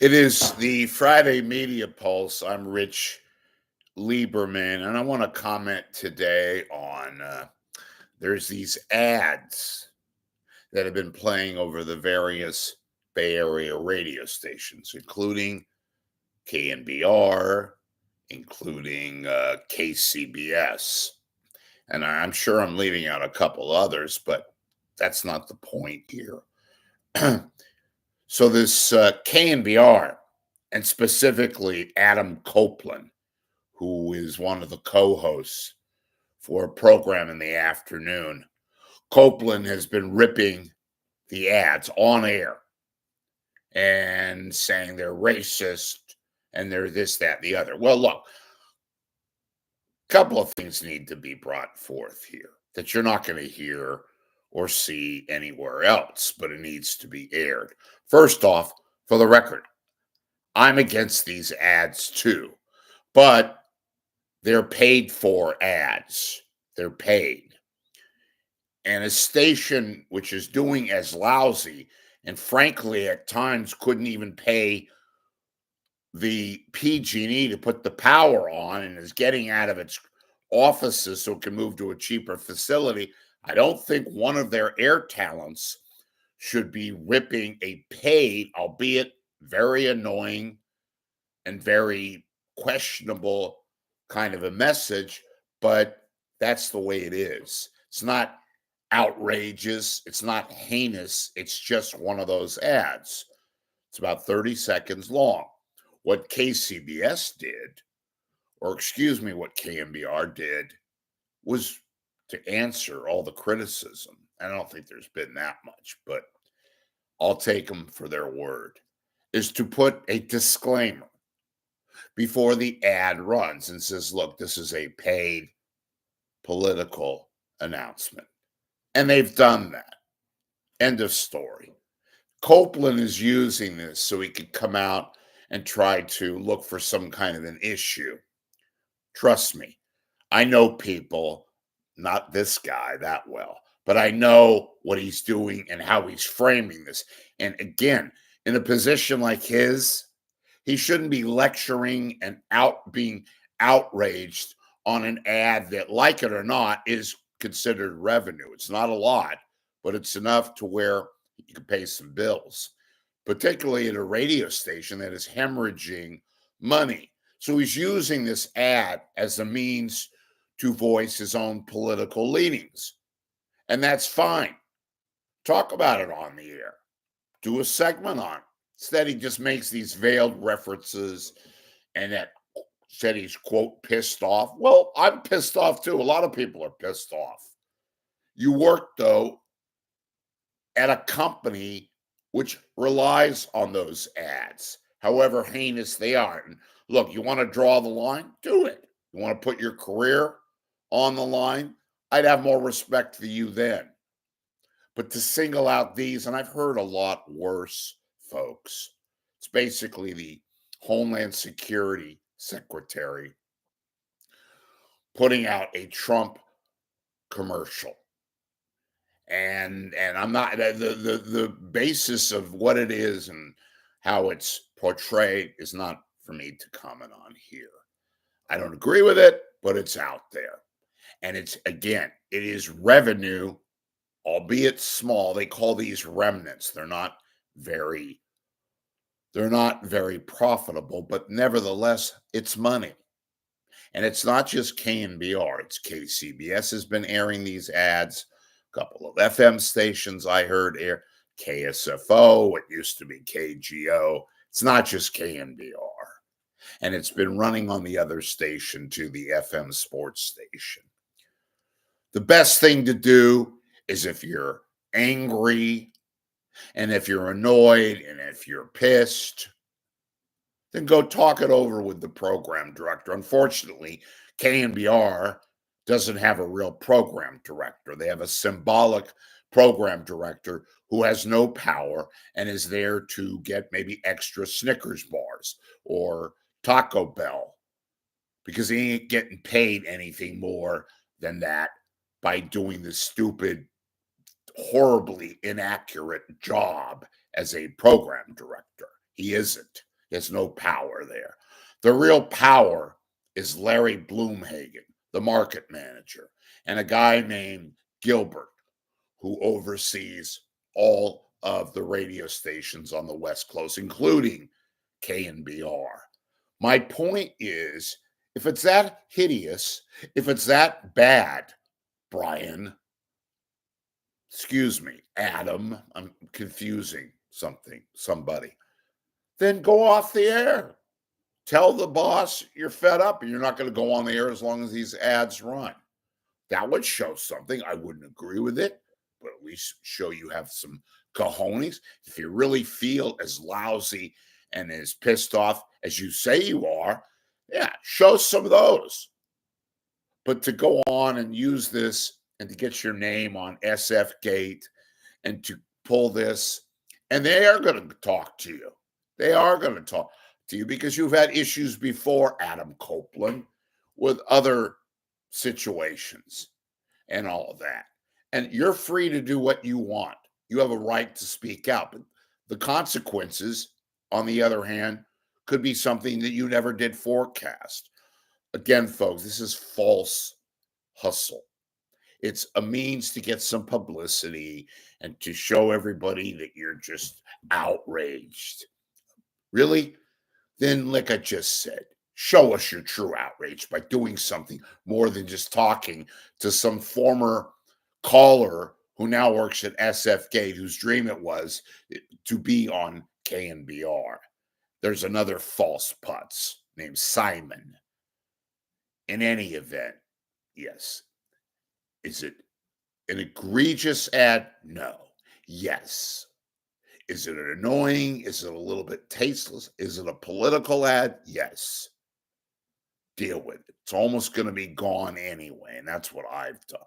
It is the Friday Media Pulse. I'm Rich Lieberman, and I want to comment today on there's these ads that have been playing over the various Bay Area radio stations, including KNBR, including KCBS. And I'm sure I'm leaving out a couple others, but that's not the point here. So this KNBR, and specifically Adam Copeland, who is one of the co-hosts for a program in the afternoon, Copeland has been ripping the ads on air and saying they're racist and they're this, that, and the other. Well, look, a couple of things need to be brought forth here that you're not going to hear or see anywhere else, but it needs to be aired. First off, for the record, I'm against these ads too, but they're paid for ads. They're paid. And a station which is doing as lousy and frankly at times couldn't even pay the PG&E to put the power on and is getting out of its offices so it can move to a cheaper facility, I don't think one of their air talents should be ripping a paid, albeit very annoying and very questionable kind of a message, but that's the way it is. It's not outrageous. It's not heinous. It's just one of those ads. It's about 30 seconds long. What KCBS did, or excuse me, what KNBR did, was to answer all the criticism. I don't think there's been that much, but I'll take them for their word, is to put a disclaimer before the ad runs and says, look, this is a paid political announcement. And they've done that. End of story. Copeland is using this so he could come out and try to look for some kind of an issue. Trust me, I know people, not this guy that well, but I know what he's doing and how he's framing this. And again, in a position like his, he shouldn't be lecturing and being outraged on an ad that, like it or not, is considered revenue. It's not a lot, but it's enough to where you can pay some bills, particularly at a radio station that is hemorrhaging money. So he's using this ad as a means to voice his own political leanings. And that's fine. Talk about it on the air. Do a segment on it. Instead, he just makes these veiled references and that said he's, quote, pissed off. Well, I'm pissed off too. A lot of people are pissed off. You work, though, at a company which relies on those ads, however heinous they are. And look, you want to draw the line? Do it. You want to put your career on the line? I'd have more respect for you then. But to single out these, and I've heard a lot worse, folks. It's basically the Homeland Security Secretary putting out a Trump commercial. And I'm not the basis of what it is and how it's portrayed is not for me to comment on here. I don't agree with it, but it's out there. And it's, again, it is revenue, albeit small. They call these remnants. They're not very profitable, but nevertheless, it's money. And it's not just KNBR, it's KCBS has been airing these ads. A couple of FM stations I heard air, KSFO, what used to be KGO. It's not just KNBR. And it's been running on the other station too, the FM sports station. The best thing to do is, if you're angry and if you're annoyed and if you're pissed, then go talk it over with the program director. Unfortunately, KNBR doesn't have a real program director. They have a symbolic program director who has no power and is there to get maybe extra Snickers bars or Taco Bell, because he ain't getting paid anything more than that by doing this stupid, horribly inaccurate job as a program director. He isn't. There's no power there. The real power is Larry Bloomhagen, the market manager, and a guy named Gilbert, who oversees all of the radio stations on the West Coast, including KNBR. My point is, if it's that hideous, if it's that bad, Brian, excuse me, Adam, I'm confusing somebody, then go off the air. Tell the boss you're fed up and you're not going to go on the air as long as these ads run. That would show something. I wouldn't agree with it, but at least show you have some cojones. If you really feel as lousy and as pissed off as you say you are, yeah, show some of those. But to go on and use this and to get your name on SF Gate and to pull this, and they are going to talk to you. They are going to talk to you because you've had issues before, Adam Copeland, with other situations and all of that. And you're free to do what you want. You have a right to speak out. But the consequences, on the other hand, could be something that you never did forecast. Again, folks, this is false hustle. It's a means to get some publicity and to show everybody that you're just outraged. Really? Then, like I just said, show us your true outrage by doing something more than just talking to some former caller who now works at SF Gate, whose dream it was to be on KNBR. There's another false putz named Simon. In any event, yes. Is it an egregious ad? No. Yes. Is it annoying? Is it a little bit tasteless? Is it a political ad? Yes. Deal with it. It's almost going to be gone anyway, and that's what I've done.